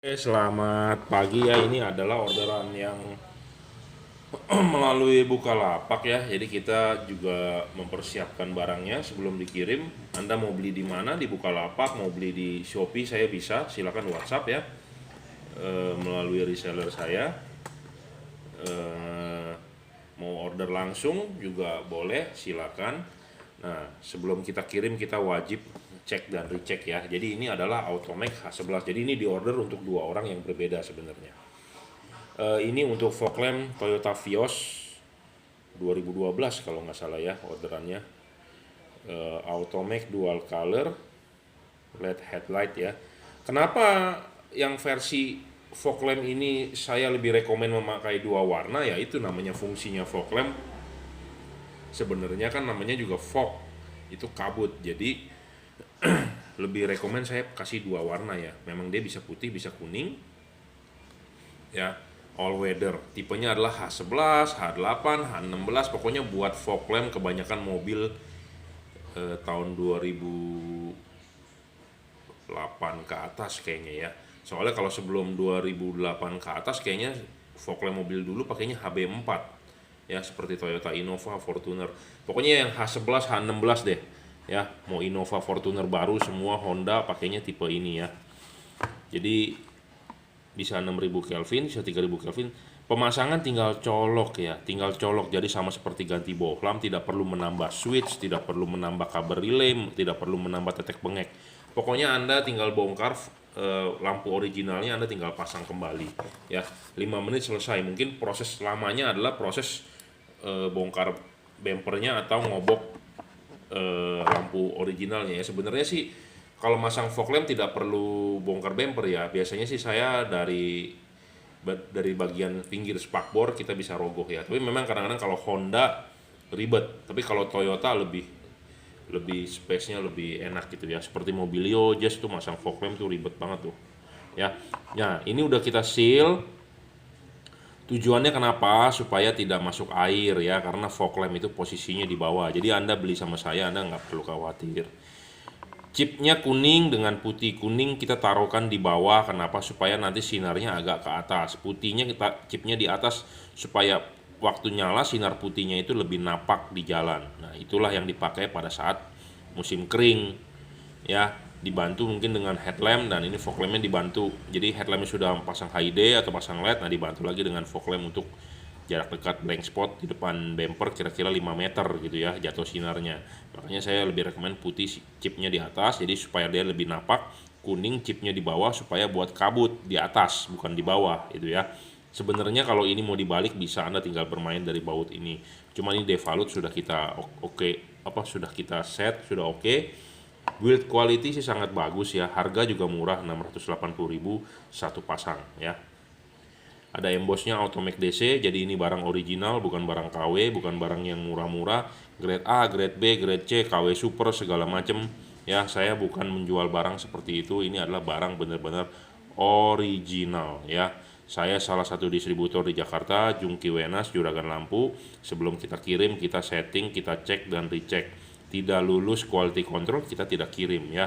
Selamat pagi ya. Ini adalah orderan yang melalui Bukalapak ya. Jadi kita juga mempersiapkan barangnya sebelum dikirim. Anda mau beli di mana? Di Bukalapak, mau beli di Shopee saya bisa. Silakan WhatsApp ya. Melalui reseller saya. Eh, Mau order langsung juga boleh, silakan. Nah, sebelum kita kirim kita wajib cek dan recheck ya. Jadi ini adalah Automac H11. Jadi ini diorder untuk dua orang yang berbeda sebenarnya. Ini untuk fog lamp Toyota Vios 2012 kalau nggak salah ya orderannya. Automac dual color LED headlight ya. Kenapa yang versi fog lamp ini saya lebih rekomen memakai dua warna ya, itu namanya fungsinya fog lamp. Sebenarnya kan namanya juga fog, itu kabut. Jadi lebih rekomen saya kasih dua warna ya. Memang dia bisa putih, bisa kuning. Ya, all weather. Tipenya adalah H11, H8, H16. Pokoknya buat fog lamp kebanyakan mobil tahun 2008 ke atas kayaknya ya. Soalnya kalau sebelum 2008 ke atas kayaknya fog lamp mobil dulu pakainya HB4 ya, seperti Toyota Innova, Fortuner. Pokoknya yang H11, H16 deh. Ya, mau Innova, Fortuner baru semua Honda pakainya tipe ini ya. Jadi bisa 6000 Kelvin, bisa 3000 Kelvin. Pemasangan tinggal colok ya, tinggal colok. Jadi sama seperti ganti bohlam, tidak perlu menambah switch, tidak perlu menambah kabel relay, tidak perlu menambah tetek bengek. Pokoknya Anda tinggal bongkar lampu originalnya, Anda tinggal pasang kembali ya. 5 menit selesai. Mungkin proses lamanya adalah proses bongkar bempernya atau ngobok lampu originalnya ya. Sebenarnya sih kalau masang fog lamp tidak perlu bongkar bumper ya. Biasanya sih saya dari bagian pinggir spakbor kita bisa rogoh ya. Tapi memang kadang-kadang kalau Honda ribet. Tapi kalau Toyota lebih lebih space-nya lebih enak gitu ya. Seperti Mobilio Jazz tuh masang fog lamp tuh ribet banget tuh. Ya. Nah, ini udah kita seal. Tujuannya kenapa? Supaya tidak masuk air ya, karena fog lamp itu posisinya di bawah. Jadi Anda beli sama saya, Anda nggak perlu khawatir. Chipnya kuning dengan putih. Kuning kita taruhkan di bawah, kenapa? Supaya nanti sinarnya agak ke atas. Putihnya kita chipnya di atas supaya waktu nyala sinar putihnya itu lebih napak di jalan. Nah, itulah yang dipakai pada saat musim kering ya. Dibantu mungkin dengan headlamp, dan ini fog lampnya dibantu. Jadi headlampnya sudah pasang HID atau pasang LED, nah dibantu lagi dengan fog lamp untuk jarak dekat blank spot di depan bumper kira-kira 5 meter gitu ya jatuh sinarnya. Makanya saya lebih rekomen putih chipnya di atas, jadi supaya dia lebih napak. Kuning chipnya di bawah supaya buat kabut di atas bukan di bawah itu ya. Sebenarnya kalau ini mau dibalik bisa, Anda tinggal bermain dari baut ini. Cuma ini devalut sudah kita oke, apa sudah kita set, sudah oke. Build quality sih sangat bagus ya. Harga juga murah, 680.000 satu pasang ya. Ada embossnya Automac DC, jadi ini barang original, bukan barang KW, bukan barang yang murah-murah. Grade A, grade B, grade C, KW super segala macem ya. Saya bukan menjual barang seperti itu. Ini adalah barang benar-benar original ya. Saya salah satu distributor di Jakarta, Jungki Wenas, Juragan Lampu. Sebelum kita kirim, kita setting, kita cek dan recheck. Tidak lulus quality control, kita tidak kirim ya.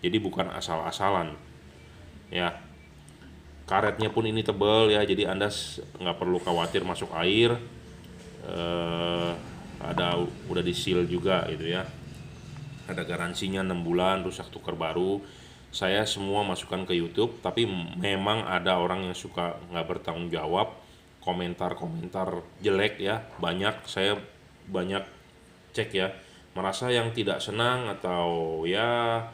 Jadi bukan asal-asalan ya. Karetnya pun ini tebal ya, jadi Anda nggak perlu khawatir masuk air. eh, ada udah di seal juga gitu ya. Ada garansinya 6 bulan, rusak tukar baru. Saya semua masukkan ke YouTube, tapi memang ada orang yang suka nggak bertanggung jawab, komentar-komentar jelek ya, banyak. Saya banyak cek ya, merasa yang tidak senang atau ya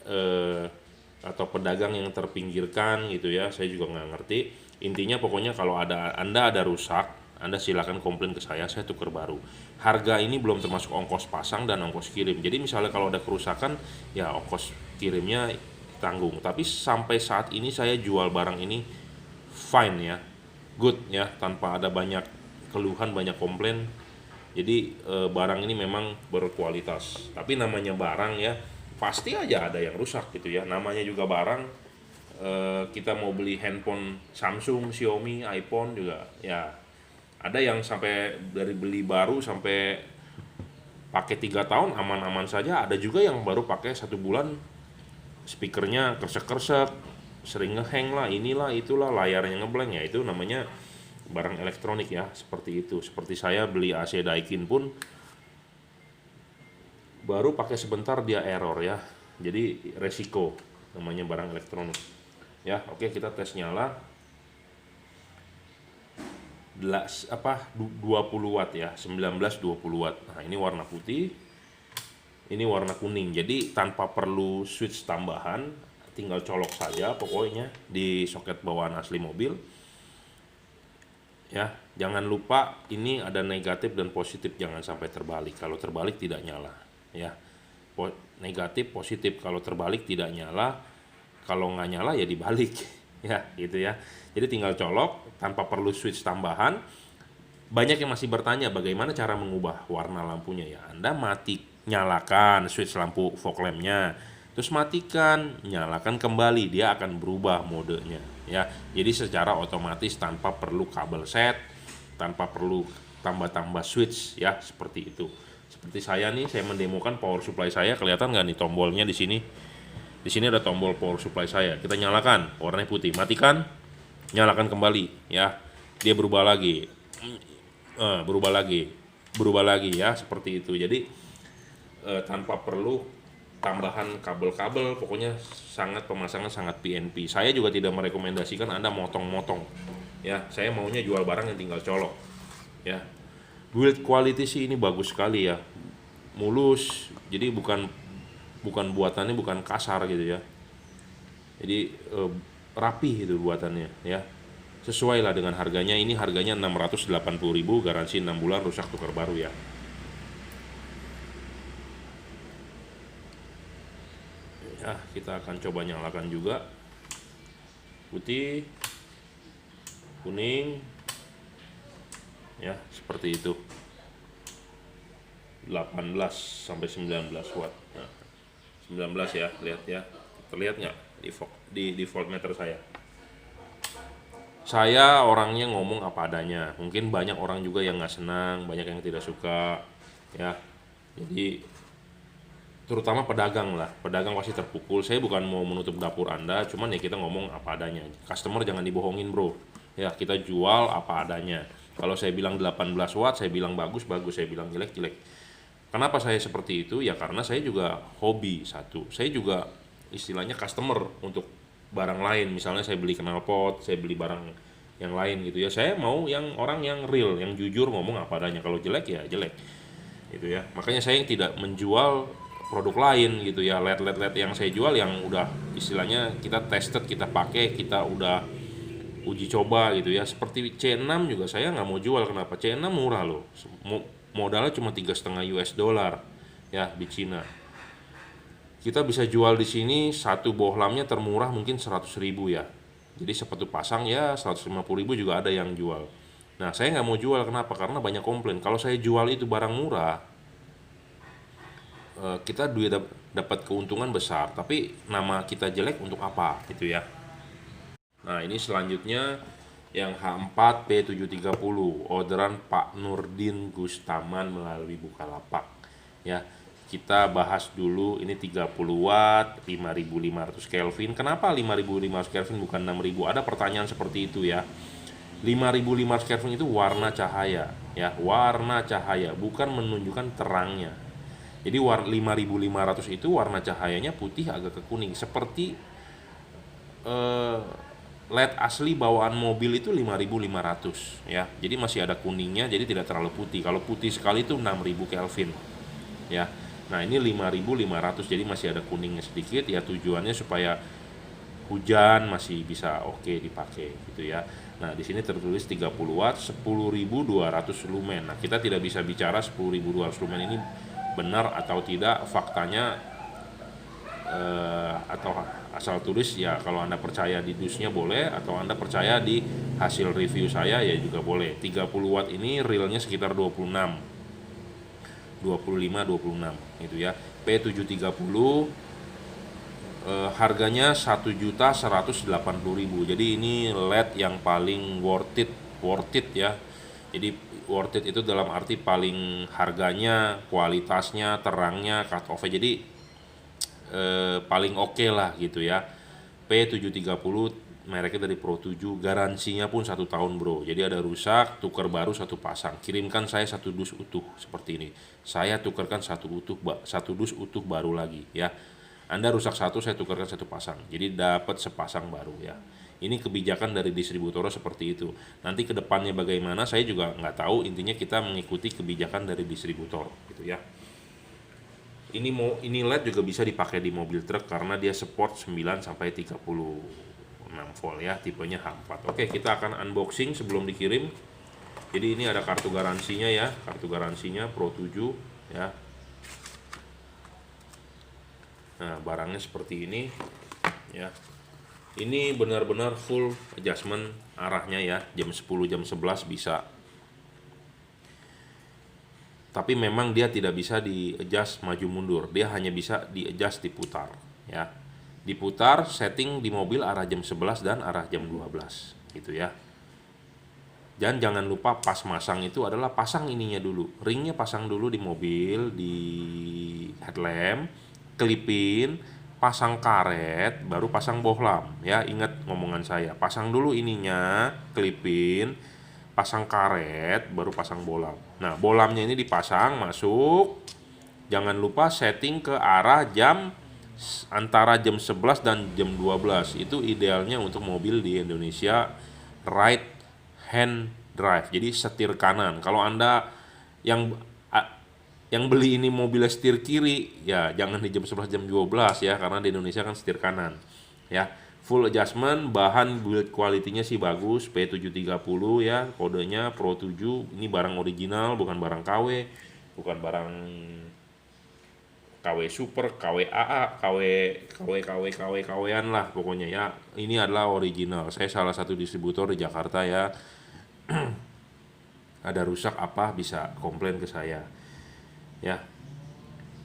eh, atau pedagang yang terpinggirkan gitu ya, saya juga nggak ngerti. Intinya pokoknya kalau Anda ada rusak, Anda silakan komplain ke saya tukar baru. Harga ini belum termasuk ongkos pasang dan ongkos kirim. Jadi misalnya kalau ada kerusakan ya ongkos kirimnya tanggung. Tapi sampai saat ini saya jual barang ini fine ya, good ya, tanpa ada banyak keluhan, banyak komplain. Jadi barang ini memang berkualitas. Tapi namanya barang ya, pasti aja ada yang rusak gitu ya. Namanya juga barang. Kita mau beli handphone Samsung, Xiaomi, iPhone juga ya. Ada yang sampai dari beli baru sampai pakai 3 tahun aman-aman saja. Ada juga yang baru pakai 1 bulan speakernya kersek-kersek sering ngehang lah, inilah itulah, layarnya ngeblank, ya itu namanya barang elektronik ya, seperti itu. Seperti saya beli AC Daikin pun baru pakai sebentar dia error ya. Jadi resiko namanya barang elektronik. Ya, oke, kita tes nyala. 20 watt ya, 19-20 watt. Nah, ini warna putih, ini warna kuning. Jadi tanpa perlu switch tambahan, tinggal colok saja pokoknya di soket bawaan asli mobil. Ya, jangan lupa ini ada negatif dan positif, jangan sampai terbalik. Kalau terbalik tidak nyala. Ya, negatif positif, kalau terbalik tidak nyala, kalau nggak nyala ya dibalik. Ya, gitu ya. Jadi tinggal colok tanpa perlu switch tambahan. Banyak yang masih bertanya bagaimana cara mengubah warna lampunya ya. Anda nyalakan switch lampu fog lampnya, terus matikan, nyalakan kembali, dia akan berubah modenya ya. Jadi secara otomatis tanpa perlu kabel set, tanpa perlu tambah-tambah switch ya, seperti itu. Seperti saya nih, saya mendemokan power supply saya, kelihatan nggak nih tombolnya di sini? Di sini ada tombol power supply saya. Kita nyalakan, warnanya putih, matikan, nyalakan kembali ya. Dia berubah lagi. Berubah lagi ya, seperti itu. Jadi tanpa perlu tambahan kabel-kabel, pokoknya pemasangan sangat PNP. Saya juga tidak merekomendasikan Anda motong-motong ya. Saya maunya jual barang yang tinggal colok ya. Build quality sih ini bagus sekali ya, mulus. Jadi bukan buatannya bukan kasar gitu ya. Jadi rapi itu buatannya ya. Sesuai lah dengan harganya. Ini harganya 680.000, garansi 6 bulan, rusak tukar baru ya. Ya, kita akan coba nyalakan juga. Putih, kuning. Ya, seperti itu. 18 sampai 19 watt. Nah, 19 ya, lihat ya. Terlihat nggak di voltmeter saya? Saya orangnya ngomong apa adanya. Mungkin banyak orang juga yang nggak senang, banyak yang tidak suka ya. Jadi terutama pedagang lah, pedagang pasti terpukul. Saya bukan mau menutup dapur Anda, cuman ya kita ngomong apa adanya. Customer jangan dibohongin bro ya, kita jual apa adanya. Kalau saya bilang 18 watt, saya bilang bagus, saya bilang jelek. Kenapa saya seperti itu? Ya karena saya juga hobi. Satu, saya juga istilahnya customer untuk barang lain. Misalnya saya beli knalpot, saya beli barang yang lain gitu ya. Saya mau yang orang yang real, yang jujur ngomong apa adanya. Kalau jelek ya jelek gitu ya. Makanya saya tidak menjual produk lain gitu ya. LED yang saya jual yang udah istilahnya kita tested, kita pakai, kita udah uji coba gitu ya. Seperti C6 juga saya nggak mau jual. Kenapa? C6 murah loh, modalnya cuma 3,5 US dollar ya di Cina. Kita bisa jual di sini satu bohlamnya termurah mungkin 100.000 ya. Jadi sepatu pasang ya 150.000 juga ada yang jual. Nah saya nggak mau jual, kenapa? Karena banyak komplain. Kalau saya jual itu barang murah, kita dapat keuntungan besar, tapi nama kita jelek untuk apa gitu ya. Nah ini selanjutnya yang H4 P730, orderan Pak Nurdin Gustaman melalui Bukalapak ya. Kita bahas dulu, ini 30 watt 5500 Kelvin. Kenapa 5500 Kelvin bukan 6000? Ada pertanyaan seperti itu ya. 5500 Kelvin itu warna cahaya ya, warna cahaya, bukan menunjukkan terangnya. Jadi 5500 itu warna cahayanya putih agak ke kuning, seperti LED asli bawaan mobil itu 5500 ya. Jadi masih ada kuningnya, jadi tidak terlalu putih. Kalau putih sekali itu 6000 Kelvin ya. Nah ini 5500, jadi masih ada kuningnya sedikit ya, tujuannya supaya hujan masih bisa oke dipakai gitu ya. Nah di sini tertulis 30 watt 10.200 lumen. Nah kita tidak bisa bicara 10.200 lumen ini benar atau tidak, faktanya atau asal tulis ya. Kalau Anda percaya di dusnya boleh, atau Anda percaya di hasil review saya ya juga boleh. 30 watt ini realnya sekitar 25 26 gitu ya. P730 harganya 1.180.000. Jadi ini LED yang paling worth it ya. Jadi worth it itu dalam arti paling harganya, kualitasnya, terangnya, cut off-nya, jadi paling oke lah gitu ya. P730 mereknya dari Pro 7, garansinya pun 1 tahun bro. Jadi ada rusak, tukar baru 1 pasang. Kirimkan saya 1 dus utuh seperti ini. Saya tukarkan satu dus utuh baru lagi ya. Anda rusak satu, saya tukarkan 1 pasang. Jadi dapat sepasang baru ya. Ini kebijakan dari distributor seperti itu. Nanti kedepannya bagaimana saya juga nggak tahu. Intinya kita mengikuti kebijakan dari distributor gitu ya. Ini LED juga bisa dipakai di mobil truk karena dia support 9 sampai 36 volt ya, tipenya H4. Oke, kita akan unboxing sebelum dikirim. Jadi ini ada kartu garansinya ya, kartu garansinya Pro 7 ya. Nah, barangnya seperti ini ya. Ini benar-benar full adjustment arahnya ya, jam 10, jam 11 bisa. Tapi memang dia tidak bisa di-adjust maju mundur, dia hanya bisa di-adjust diputar ya. Diputar setting di mobil arah jam 11 dan arah jam 12 gitu ya. Dan jangan lupa pas masang itu adalah pasang ininya dulu, ringnya pasang dulu di mobil, di headlamp, kelipin, pasang karet, baru pasang bohlam ya. Ingat ngomongan saya, pasang dulu ininya, kelipin, pasang karet, baru pasang bohlam. Nah, bohlamnya ini dipasang, masuk. Jangan lupa setting ke arah jam antara jam 11 dan jam 12. Itu idealnya untuk mobil di Indonesia right hand drive. Jadi setir kanan. Kalau Anda yang beli ini mobilnya setir kiri, ya jangan di jam 11 jam 12 ya, karena di Indonesia kan setir kanan. Ya, full adjustment, bahan build quality-nya sih bagus, P730 ya, kodenya Pro 7. Ini barang original, bukan barang KW, bukan barang KW Super, KW AA, KW-an lah pokoknya ya. Ini adalah original. Saya salah satu distributor di Jakarta ya. Ada rusak apa bisa komplain ke saya. Ya.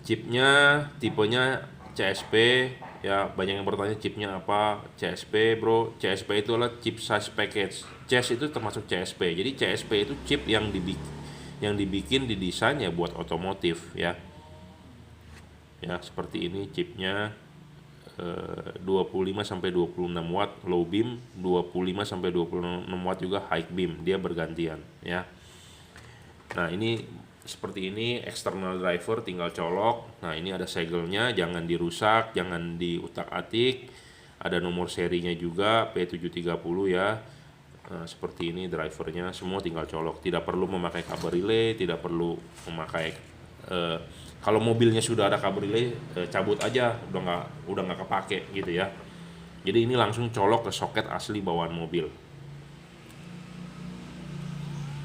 Chipnya tipenya CSP ya, banyak yang bertanya chipnya apa. CSP bro, CSP itu adalah chip size package. CS itu termasuk CSP. Jadi CSP itu chip yang dibikin didesain ya buat otomotif ya. Ya, seperti ini chipnya 25 sampai 26 watt low beam, 25 sampai 26 watt juga high beam, dia bergantian ya. Nah, ini seperti ini external driver, tinggal colok. Nah, ini ada segelnya, jangan dirusak, jangan diutak-atik. Ada nomor serinya juga P730 ya. Nah, seperti ini drivernya, semua tinggal colok. Tidak perlu memakai kabel relay, tidak perlu memakai kalau mobilnya sudah ada kabel relay, cabut aja, udah nggak kepake gitu ya. Jadi ini langsung colok ke soket asli bawaan mobil.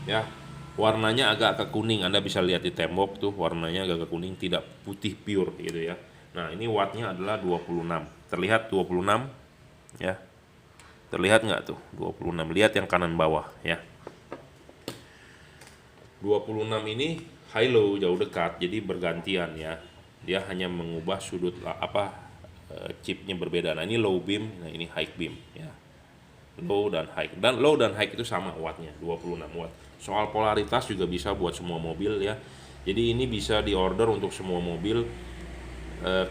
Ya, warnanya agak ke kuning, Anda bisa lihat di tembok tuh, warnanya agak ke kuning, tidak putih pure gitu ya. Nah, ini wattnya adalah 26. Terlihat 26 ya. Terlihat nggak tuh 26? Lihat yang kanan bawah ya. 26 ini high low, jauh dekat, jadi bergantian ya. Dia hanya mengubah sudut chipnya berbeda. Nah, ini low beam, nah ini high beam ya. Low dan high. Dan low dan high itu sama wattnya, 26 watt. Soal polaritas juga bisa buat semua mobil ya. Jadi ini bisa diorder untuk semua mobil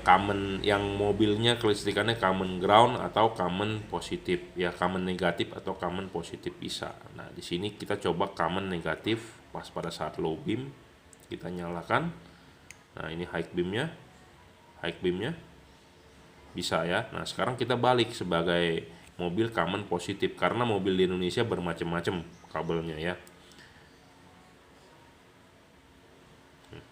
common, yang mobilnya kelistrikannya common ground atau common positif ya, common negatif atau common positif bisa. Nah, di sini kita coba common negatif pas pada saat low beam. Kita nyalakan. Nah, ini high beamnya bisa ya. Nah, sekarang kita balik sebagai mobil common positif, karena mobil di Indonesia bermacam-macam kabelnya ya.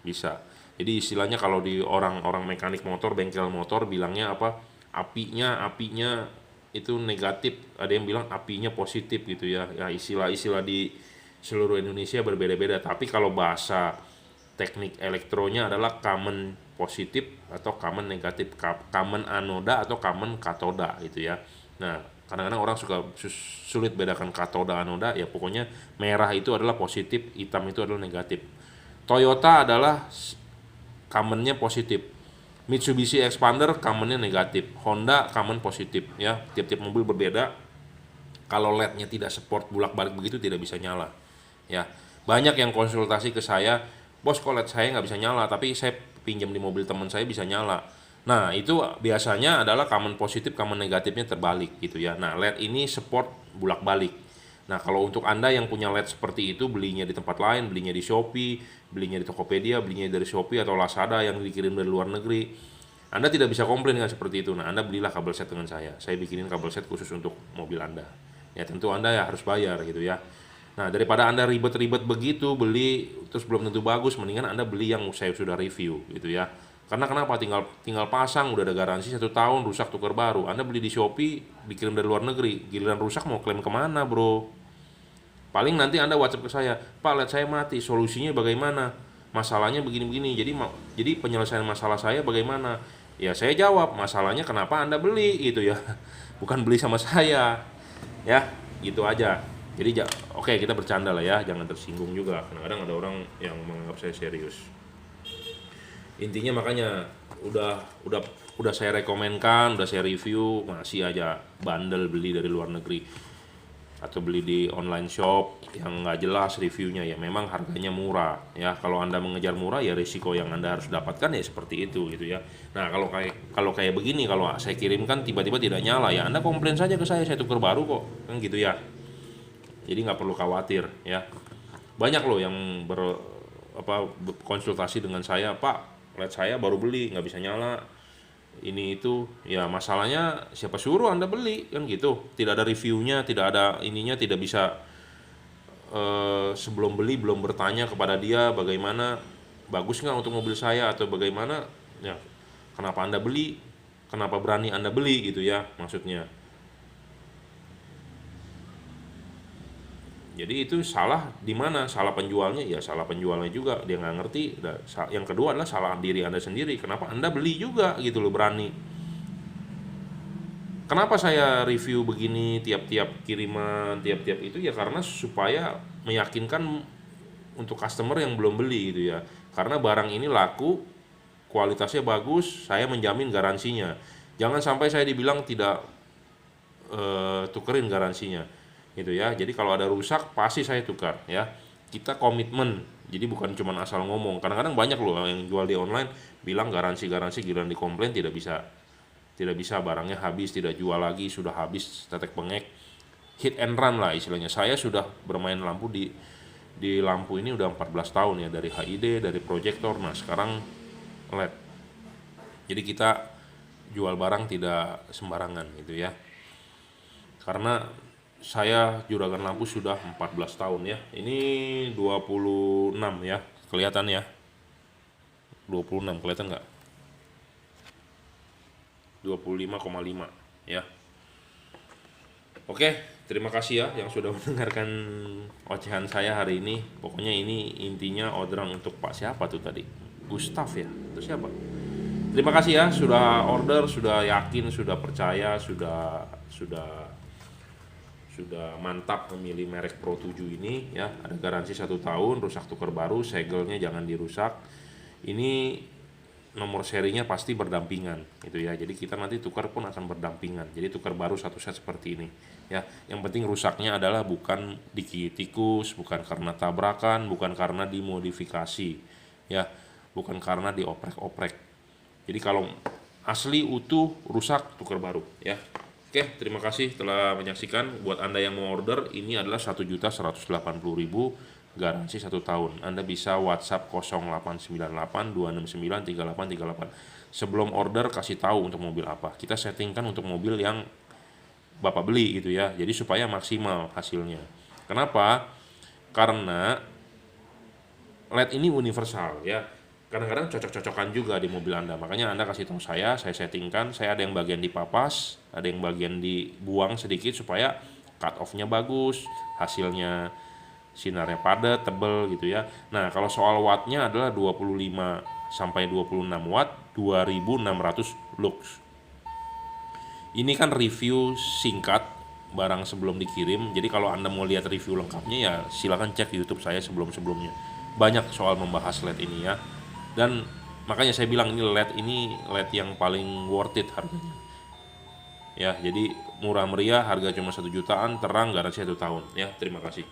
Bisa. Jadi istilahnya kalau di orang-orang mekanik motor, bengkel motor bilangnya apa? Apinya itu negatif, ada yang bilang apinya positif gitu ya. Ya, istilah-istilah di seluruh Indonesia berbeda-beda, tapi kalau bahasa teknik elektronya adalah common positif atau common negatif, common anoda atau common katoda gitu ya. Nah, kadang-kadang orang sulit bedakan katoda anoda, ya pokoknya merah itu adalah positif, hitam itu adalah negatif. Toyota adalah commonnya positif, Mitsubishi Expander commonnya negatif, Honda common positif ya. Tiap-tiap mobil berbeda. Kalau LED-nya tidak support bolak-balik begitu tidak bisa nyala ya. Banyak yang konsultasi ke saya, bos kok LED saya nggak bisa nyala, tapi saya pinjam di mobil teman saya bisa nyala. Nah, itu biasanya adalah common positif, common negatifnya terbalik gitu ya. Nah, LED ini support bolak-balik. Nah, kalau untuk Anda yang punya LED seperti itu, belinya di tempat lain, belinya di Shopee, belinya di Tokopedia, belinya dari Shopee atau Lazada yang dikirim dari luar negeri, Anda tidak bisa komplain kan seperti itu. Nah, Anda belilah kabel set dengan saya. Saya bikinin kabel set khusus untuk mobil Anda. Ya, tentu Anda ya harus bayar gitu ya. Nah, daripada Anda ribet-ribet begitu, beli terus belum tentu bagus, mendingan Anda beli yang saya sudah review gitu ya. Karena kenapa? Tinggal tinggal pasang, udah ada garansi 1 tahun, rusak tukar baru. Anda beli di Shopee, dikirim dari luar negeri, giliran rusak mau klaim kemana bro? Paling nanti Anda WhatsApp ke saya, Pak, LED saya mati, solusinya bagaimana? Masalahnya begini-begini. Jadi penyelesaian masalah saya bagaimana? Ya saya jawab, masalahnya kenapa Anda beli gitu ya. Bukan beli sama saya. Ya, gitu aja. Jadi oke, kita bercanda lah ya, jangan tersinggung juga. Kadang-kadang ada orang yang menganggap saya serius. Intinya makanya udah udah udah saya rekomenkan, udah saya review, masih aja bandel beli dari luar negeri atau beli di online shop yang nggak jelas reviewnya. Ya memang harganya murah ya, kalau Anda mengejar murah ya risiko yang Anda harus dapatkan ya seperti itu gitu ya. Nah, kalau kayak begini, kalau saya kirimkan tiba-tiba tidak nyala, ya Anda komplain saja ke saya tukar baru kok, kan gitu ya. Jadi nggak perlu khawatir ya. Banyak loh yang konsultasi dengan saya, Pak, LED saya baru beli nggak bisa nyala, ini itu. Ya masalahnya siapa suruh Anda beli, kan gitu. Tidak ada reviewnya, tidak ada ininya, tidak bisa sebelum beli belum bertanya kepada dia bagaimana, bagus nggak untuk mobil saya atau bagaimana. Ya kenapa Anda beli, kenapa berani Anda beli gitu ya maksudnya. Jadi itu salah di mana? Salah penjualnya, ya salah penjualnya juga, dia nggak ngerti. Yang kedua adalah salah diri Anda sendiri. Kenapa Anda beli juga gitu loh, berani. Kenapa saya review begini tiap-tiap kiriman, tiap-tiap itu ya karena supaya meyakinkan untuk customer yang belum beli gitu ya. Karena barang ini laku, kualitasnya bagus, saya menjamin garansinya. Jangan sampai saya dibilang tidak tukerin garansinya gitu ya. Jadi kalau ada rusak pasti saya tukar ya. Kita komitmen. Jadi bukan cuma asal ngomong. Kadang-kadang banyak loh yang jual di online bilang garansi giliran dikomplain tidak bisa barangnya habis, tidak jual lagi, sudah habis, tetek bengek. Hit and run lah istilahnya. Saya sudah bermain lampu di lampu ini udah 14 tahun ya, dari HID, dari proyektor, nah sekarang LED. Jadi kita jual barang tidak sembarangan gitu ya. Karena saya juragan lampu sudah 14 tahun ya. Ini 26 ya, kelihatan ya. 26 kelihatan nggak? 25,5 ya. Oke, terima kasih ya yang sudah mendengarkan ocehan saya hari ini. Pokoknya ini intinya orderan untuk Pak siapa tuh tadi? Gustaf ya? Itu siapa? Terima kasih ya sudah order, sudah yakin, sudah percaya, sudah mantap memilih merek Pro 7 ini ya. Ada garansi 1 tahun, rusak tukar baru, segelnya jangan dirusak. Ini nomor serinya pasti berdampingan gitu ya. Jadi kita nanti tukar pun akan berdampingan. Jadi tukar baru satu set seperti ini ya. Yang penting rusaknya adalah bukan digigit tikus, bukan karena tabrakan, bukan karena dimodifikasi ya, bukan karena dioprek-oprek. Jadi kalau asli utuh rusak tukar baru ya. Oke, terima kasih telah menyaksikan. Buat Anda yang mau order, ini adalah 1.180.000, garansi 1 tahun. Anda bisa WhatsApp 0898 269 3838. Sebelum order kasih tahu untuk mobil apa. Kita settingkan untuk mobil yang Bapak beli gitu ya. Jadi supaya maksimal hasilnya. Kenapa? Karena LED ini universal ya. Kadang-kadang cocok-cocokan juga di mobil Anda. Makanya Anda kasih tahu saya settingkan. Saya ada yang bagian dipapas, ada yang bagian dibuang sedikit supaya cut off-nya bagus, hasilnya sinarnya padat, tebel gitu ya. Nah, kalau soal wattnya adalah 25 sampai 26 watt, 2600 lux. Ini kan review singkat barang sebelum dikirim. Jadi kalau Anda mau lihat review lengkapnya ya silakan cek YouTube saya sebelum-sebelumnya. Banyak soal membahas LED ini ya. Dan makanya saya bilang ini LED yang paling worth it harganya. Ya, jadi murah meriah, harga cuma 1 jutaan, terang, garansi 1 tahun. Ya, terima kasih.